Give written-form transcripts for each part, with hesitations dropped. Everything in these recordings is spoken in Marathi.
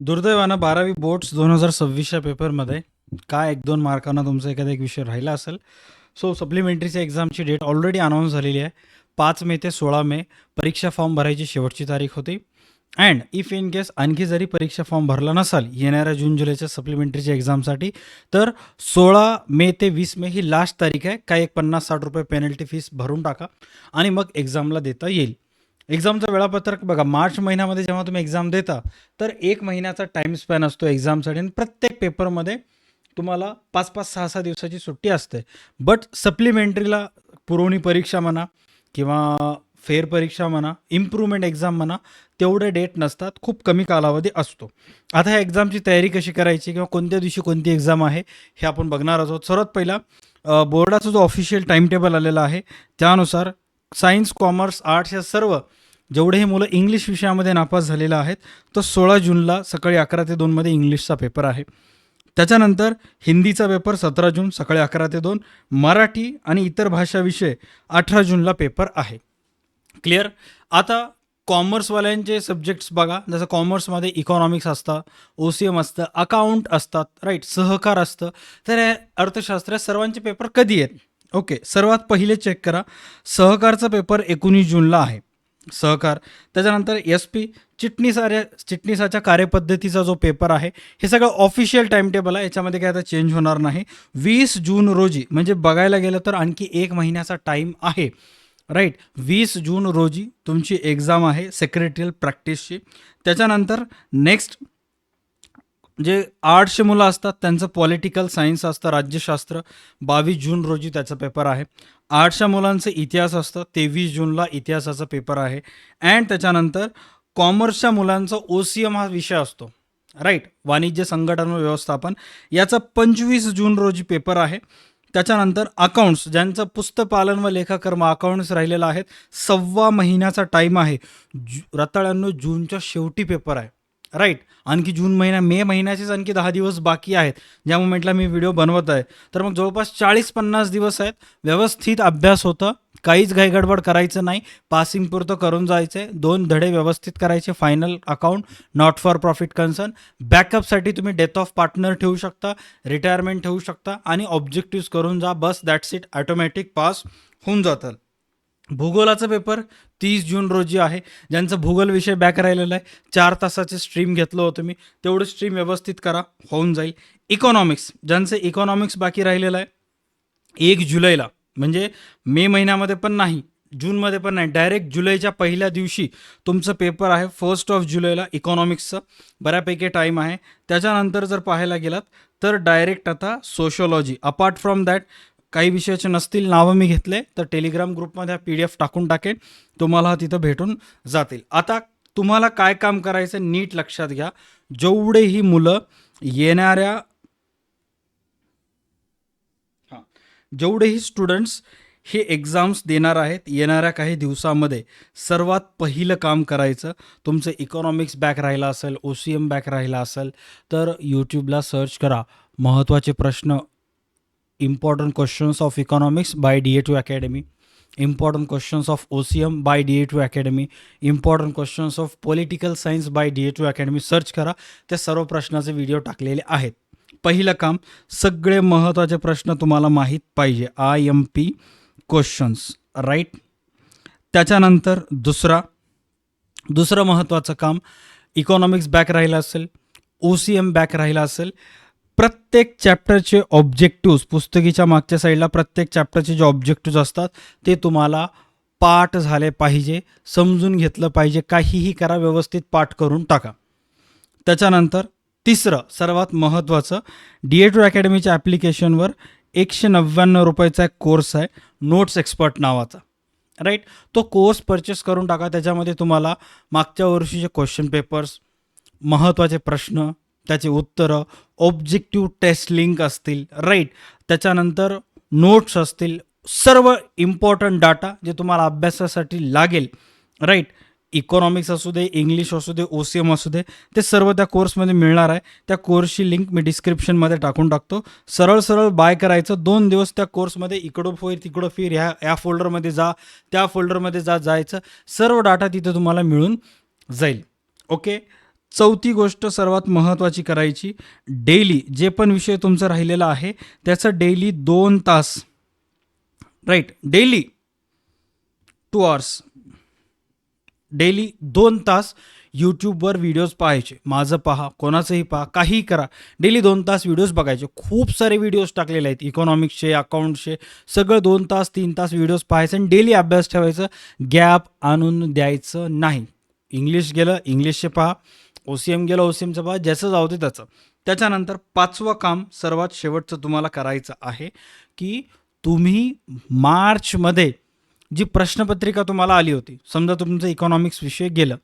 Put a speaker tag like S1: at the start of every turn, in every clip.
S1: दुर्दैवानं 12वी बोर्ड्स 2026च्या पेपरमध्ये काय 1-2 मार्कांना तुमचा एखादा एक विषय राहिला असेल. सो सप्लिमेंटरीच्या एक्झामची डेट ऑलरेडी अनाऊन्स झालेली आहे. 5 मे ते 16 मे परीक्षा फॉर्म भरायची शेवटची तारीख होती. अँड इफ इन केस आणखी जरी परीक्षा फॉर्म भरला नसाल येणाऱ्या जून-जुलैच्या सप्लिमेंटरीच्या एक्झामसाठी, तर 16 मे ते 20 मे ही लास्ट तारीख आहे. काय एक ₹50-60 पेनल्टी फीस भरून टाका आणि मग एक्झामला देता येईल. एक्झामचं वेळापत्रक बघा, मार्च महिन्यामध्ये जेव्हा तुम्ही एक्झाम देता, तर 1 महिन्याचा टाईम स्पॅन असतो एक्झामसाठी आणि प्रत्येक पेपरमध्ये तुम्हाला 5-5, 6-6 दिवसाची सुट्टी असते. बट सप्लिमेंटरीला पुरवणी परीक्षा म्हणा किंवा फेर परीक्षा म्हणा, इम्प्रूव्हमेंट एक्झाम म्हणा, तेवढे डेट नसतात. खूप कमी कालावधी असतो. आता ह्या एक्झामची तयारी कशी करायची किंवा कोणत्या दिवशी कोणती एक्झाम आहे हे आपण बघणार आहोत. सर्वात पहिला बोर्डाचा जो ऑफिशियल टाईम टेबल आलेला आहे त्यानुसार सायन्स, कॉमर्स, आर्ट्स या सर्व जेवढेही मुलं इंग्लिश विषयामध्ये नापास झालेलं आहेत, तर 16 जूनला सकाळी 11 ते 2 मध्ये इंग्लिशचा पेपर आहे. त्याच्यानंतर हिंदीचा पेपर 17 जून सकाळी 11 ते 2, मराठी आणि इतर भाषा विषय 18 जूनला पेपर आहे. क्लिअर. आता कॉमर्सवाल्यांचे सब्जेक्ट्स बघा, जसं कॉमर्समध्ये इकॉनॉमिक्स असतं, OCM असतं, अकाउंट असतात, राईट, सहकार असतं. तर हे अर्थशास्त्र सर्वांचे पेपर कधी आहेत? ओके, सर्वात पहिले चेक करा, सहकारचा पेपर 19 जूनला आहे. सहकार. त्याच्यानंतर SP चिटणीसाच्या कार्यपद्धतीचा जो पेपर आहे, हे सगळं ऑफिशियल टाइम टेबल आहे, याच्यामध्ये काय आता चेंज होणार नाही. 20 जून रोजी, म्हणजे बघायला गेलं तर आणखी 1 महिन्याचा टाईम आहे, राईट. 20 जून रोजी तुमची एक्झाम आहे सेक्रेटरियल प्रॅक्टिसची. त्याच्यानंतर नेक्स्ट जे आर्ट्सचे मुलं असतात त्यांचं पॉलिटिकल सायन्स असतं, राज्यशास्त्र, 22 जून रोजी त्याचा पेपर आहे. आर्ट्सच्या मुलांचं इतिहास असतं, 23 जूनला इतिहासाचा पेपर आहे. अँड त्याच्यानंतर कॉमर्सच्या मुलांचा OCM हा विषय असतो, राईट, वाणिज्य संघटन व व्यवस्थापन, याचा 25 जून रोजी पेपर आहे. त्याच्यानंतर अकाउंट्स, ज्यांचं पुस्तपालन व लेखाकर्म अकाउंट्स राहिलेलं आहे, 1.25 महिन्याचा टाईम आहे. रताळ्यांनो, जूनच्या शेवटी पेपर आहे, राईट. आणखी जून महिना, मे महिन्याचेच आणखी 10 दिवस बाकी आहेत ज्या मोमेंटला मी व्हिडिओ बनवत आहे. तर मग जवळपास 40-50 दिवस आहेत. व्यवस्थित अभ्यास होतं, काहीच घाईगडबड करायचं नाही, पासिंग पुरतं करून जायचं आहे. 2 धडे व्यवस्थित करायचे, final account, not for profit concern. बॅकअपसाठी तुम्ही डेथ ऑफ पार्टनर ठेवू शकता, रिटायरमेंट ठेवू शकता आणि ऑब्जेक्टिव्स करून जा, बस, दॅट्स इट, ऑटोमॅटिक पास होऊन जातं. भूगोलाचा पेपर 30 जून रोजी आहे. ज्यांचं भूगोल विषय बॅक राहिलेला आहे, 4 तासाचे स्ट्रीम घेतलं होतं मी, तेवढं स्ट्रीम व्यवस्थित करा, होऊन जाईल. इकॉनॉमिक्स, ज्यांचं इकॉनॉमिक्स बाकी राहिलेलं आहे, 1 जुलैला, म्हणजे मे महिन्यामध्ये पण नाही, जूनमध्ये पण नाही, डायरेक्ट जुलैच्या पहिल्या दिवशी तुमचं पेपर आहे. 1 जुलैला इकॉनॉमिक्सचं बऱ्यापैकी टाईम आहे. त्याच्यानंतर जर पाहायला गेलात तर डायरेक्ट आता सोशोलॉजी. अपार्ट फ्रॉम दॅट काही विषयाचे नसतील, नावं मी घेतले तर टेलिग्राम ग्रुपमध्ये PDF टाकून टाकेन, तुम्हाला तिथं भेटून जातील. आता तुम्हाला काय काम करायचं नीट लक्षात घ्या. जेवढेही मुलं येणाऱ्या जेवढेही स्टुडंट्स हे एक्झाम्स देणार आहेत येणाऱ्या काही दिवसामध्ये, सर्वात पहिलं काम करायचं, तुमचं इकॉनॉमिक्स बॅक राहिला असेल, OCM बॅक राहिला असेल, तर यूट्यूबला सर्च करा महत्त्वाचे प्रश्न, important questions of economics by DA2 academy, important questions of OCM by DA2 academy, important questions of political science by DA2 academy search करा. त्या सर्व प्रश्नाचे व्हिडिओ टाकलेले आहेत. पहिलं काम, सगळे महत्त्वाचे प्रश्न तुम्हाला माहीत पाहिजे, IMP क्वेश्चन्स, राईट. त्याच्यानंतर दुसरं महत्त्वाचं काम, इकॉनॉमिक्स बॅक राहिला असेल, OCM बॅक राहिला असेल, प्रत्येक चॅप्टरचे ऑब्जेक्टिव्स, पुस्तकीच्या मागच्या साईडला प्रत्येक चॅप्टरचे जे ऑब्जेक्टिव्स असतात ते तुम्हाला पाठ झाले पाहिजे, समजून घेतलं पाहिजे. काहीही करा, व्यवस्थित पाठ करून टाका. त्याच्यानंतर तिसरं सर्वात महत्त्वाचं, DA2 अकॅडमीच्या ॲप्लिकेशनवर ₹199चा एक कोर्स आहे, नोट्स एक्सपर्ट नावाचा, राईट. तो कोर्स परचेस करून टाका. त्याच्यामध्ये तुम्हाला मागच्या वर्षीचे क्वेश्चन पेपर्स, महत्त्वाचे प्रश्न, त्याचे उत्तरं, ऑब्जेक्टिव्ह टेस्ट लिंक असतील, राईट. त्याच्यानंतर नोट्स असतील, सर्व इम्पॉर्टंट डाटा जे तुम्हाला अभ्यासासाठी लागेल, राईट. इकॉनॉमिक्स असू दे, इंग्लिश असू दे, OCM असू दे, ते सर्व त्या कोर्समध्ये मिळणार आहे. त्या कोर्सची लिंक मी डिस्क्रिप्शनमध्ये टाकून टाकतो. सरळ बाय करायचं. 2 दिवस त्या कोर्समध्ये इकडं फिर तिकडं फिर, ह्या फोल्डरमध्ये जा, त्या फोल्डरमध्ये जायचं, सर्व डाटा तिथे तुम्हाला मिळून जाईल. ओके. चौथी गोष्ट सर्वात महत्त्वाची करायची, डेली जे पण विषय तुमचा राहिलेला आहे त्याचं डेली 2 तास, राईट, डेली 2 आवर्स, डेली 2 तास यूट्यूबवर व्हिडिओज पाहायचे. माझं पहा, कोणाचंही पहा, काहीही करा, डेली 2 तास व्हिडिओज बघायचे. खूप सारे व्हिडिओज टाकलेले आहेत इकॉनॉमिक्सचे, अकाउंट्सचे, सगळं 2 तास 3 तास व्हिडिओज पाहायचे आणि डेली अभ्यास ठेवायचं. गॅप आणून द्यायचं नाही. इंग्लिश गेलं इंग्लिशचे पहा, OCM गेलं OCMचं पहा, ज्याचं जाऊ दे त्याचं. त्याच्यानंतर 5वं काम सर्वात शेवटचं तुम्हाला करायचं आहे की तुम्ही मार्चमध्ये जी प्रश्नपत्रिका तुम्हाला आली होती, समजा तुमचं इकॉनॉमिक्स विषय गेलं,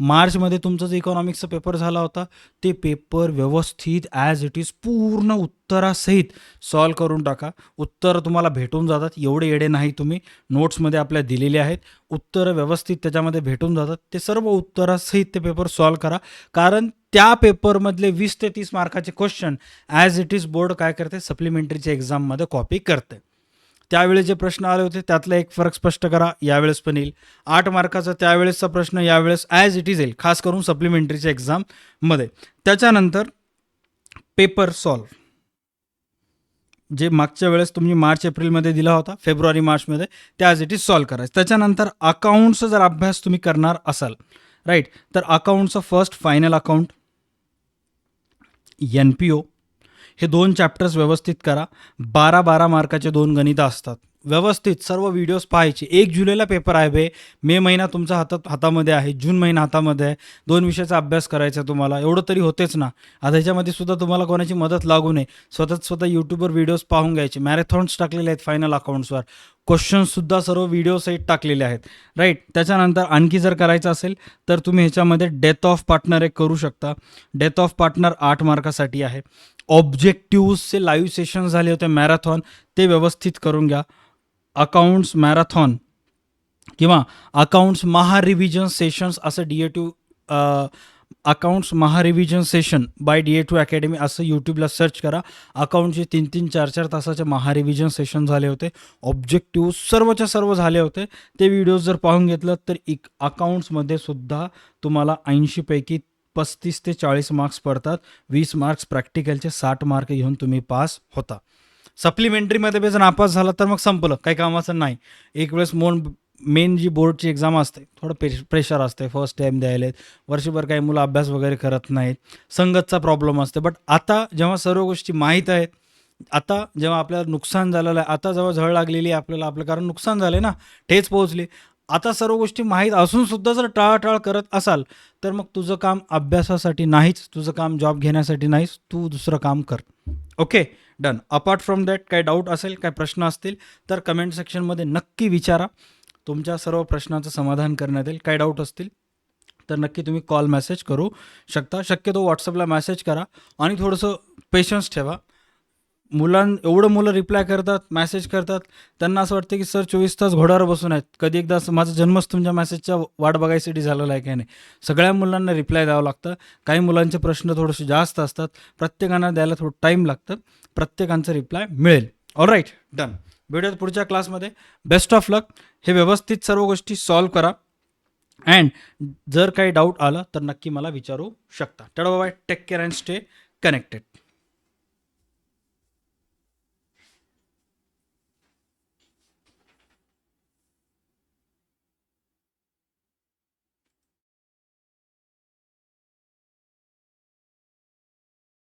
S1: मार्चमध्ये तुमचा जो इकॉनॉमिक्सचा पेपर झाला होता ते पेपर व्यवस्थित ॲज इट इज पूर्ण उत्तरासहित सॉल्व करून टाका. उत्तरं तुम्हाला भेटून जातात, एवढे येडे नाही तुम्ही. नोट्समध्ये आपल्या दिलेले आहेत उत्तरं, व्यवस्थित त्याच्यामध्ये भेटून जातात. ते सर्व उत्तरासहित ते पेपर सॉल्व करा, कारण त्या पेपरमधले 20 ते 30 मार्काचे question as it is board काय करते, सप्लिमेंटरीच्या एक्झाममध्ये कॉपी करते. त्यावेळेस जे प्रश्न आले होते त्यातला एक फरक स्पष्ट करा, यावेळेस पण येईल. 8 मार्काचा त्यावेळेसचा प्रश्न यावेळेस ॲज इट इज येईल, खास करून सप्लिमेंटरीच्या एक्झाममध्ये. त्याच्यानंतर पेपर सॉल्व जे मागच्या वेळेस तुम्ही मार्च एप्रिलमध्ये दिला होता, फेब्रुवारी मार्चमध्ये, ते ॲज इट इज सॉल्व करायचं. त्याच्यानंतर अकाउंटचा जर अभ्यास तुम्ही करणार असाल, राईट, तर अकाउंटचं फर्स्ट फायनल अकाउंट, NPO, हे 2 चॅप्टर्स व्यवस्थित करा. 12 मार्काचे 2 गणितं असतात. व्यवस्थित सर्व व्हिडिओज पाहायचे. 1 जुलैला पेपर आहे बे, मे महिना तुमचा हातामध्ये आहे, जून महिना हातामध्ये आहे. 2 विषयाचा अभ्यास करायचा तुम्हाला, एवढं तरी होतेच ना. आता ह्याच्यामध्ये सुद्धा तुम्हाला कोणाची मदत लागू नये, स्वतः यूट्यूबवर व्हिडिओज पाहून घ्यायचे. मॅरेथॉन्स टाकलेले आहेत फायनल अकाउंट्सवर, क्वेश्चन्ससुद्धा सर्व व्हिडिओसहित टाकलेले आहेत, राईट. त्याच्यानंतर आणखी जर करायचं असेल तर तुम्ही ह्याच्यामध्ये डेथ ऑफ पार्टनर एक करू शकता. डेथ ऑफ पार्टनर 8 मार्कासाठी आहे. ऑब्जेक्टिव्हचे लाईव्ह सेशन झाले होते मॅरेथॉन, ते व्यवस्थित करून घ्या. अकाउंट्स मॅरेथॉन किंवा अकाउंट्स महारिव्हिजन सेशन्स असं DA2 अकाउंट्स महारिव्हिजन सेशन बाय DA2 अकॅडमी असं यूट्यूबला सर्च करा. अकाउंटचे 3-3, 4-4 तासाचे महारिव्हिजन सेशन झाले होते. ऑब्जेक्टिव्ह सर्वच्या सर्व झाले होते. ते व्हिडिओज जर पाहून घेतलं तर अकाउंट्समध्ये सुद्धा तुम्हाला 80 पैकी 35 ते 40 मार्क्स पडतात. 20 मार्क्स प्रॅक्टिकलचे, 60 मार्क घेऊन तुम्ही पास होता. सप्लिमेंटरीमध्ये बी जर नापास झाला तर मग संपलं, काही कामाचं नाही. एक वेळेस मेन जी बोर्डची एक्झाम असते, थोडं प्रेशर असते, फर्स्ट टाईम द्यायला, वर्षभर काही मुलं अभ्यास वगैरे करत नाहीत, संगतचा प्रॉब्लेम असते. बट आता जेव्हा सर्व गोष्टी माहीत आहेत, आता जेव्हा आपल्याला नुकसान झालेलं आहे, आता जेव्हा झळ लागलेली आहे आपल्याला, आपलं कारण नुकसान झाले ना, ठेच पोहोचली, आता सर्व गोष्टी माहीत असूनसुद्धा जर टाळाटाळ करत असाल तर मग तुझं काम अभ्यासासाठी नाहीच, तुझं काम जॉब घेण्यासाठी नाहीच, तू दुसरं काम कर. Okay, done. Apart from that काही डाऊट असेल, काही प्रश्न असतील तर कमेंट सेक्शनमध्ये नक्की विचारा. तुमच्या सर्व प्रश्नाचं समाधान करण्यात येईल. काही डाऊट असतील तर नक्की तुम्ही कॉल मेसेज करू शकता. शक्यतो व्हॉट्सअपला मेसेज करा आणि थोडंसं पेशन्स ठेवा. एवढं मुलं रिप्लाय करतात, मेसेज करतात, त्यांना असं वाटतं की सर 24 तास घोड्यावर बसून आहेत. कधी एकदा माझा जन्मच तुमच्या मेसेजच्या वाट बघायसाठी झालेला आहे काय नाही. सगळ्या मुलांना रिप्लाय द्यावं लागतं. काही मुलांचे प्रश्न थोडेसे जास्त असतात, प्रत्येकांना द्यायला थोडं टाईम लागतं. प्रत्येकांचं रिप्लाय मिळेल. All right, done. भेटूयात पुढच्या क्लासमध्ये. बेस्ट ऑफ लक. हे व्यवस्थित सर्व गोष्टी सॉल्व करा अँड जर काही डाऊट आलं तर नक्की मला विचारू शकता. Tata bye, take care and stay connected.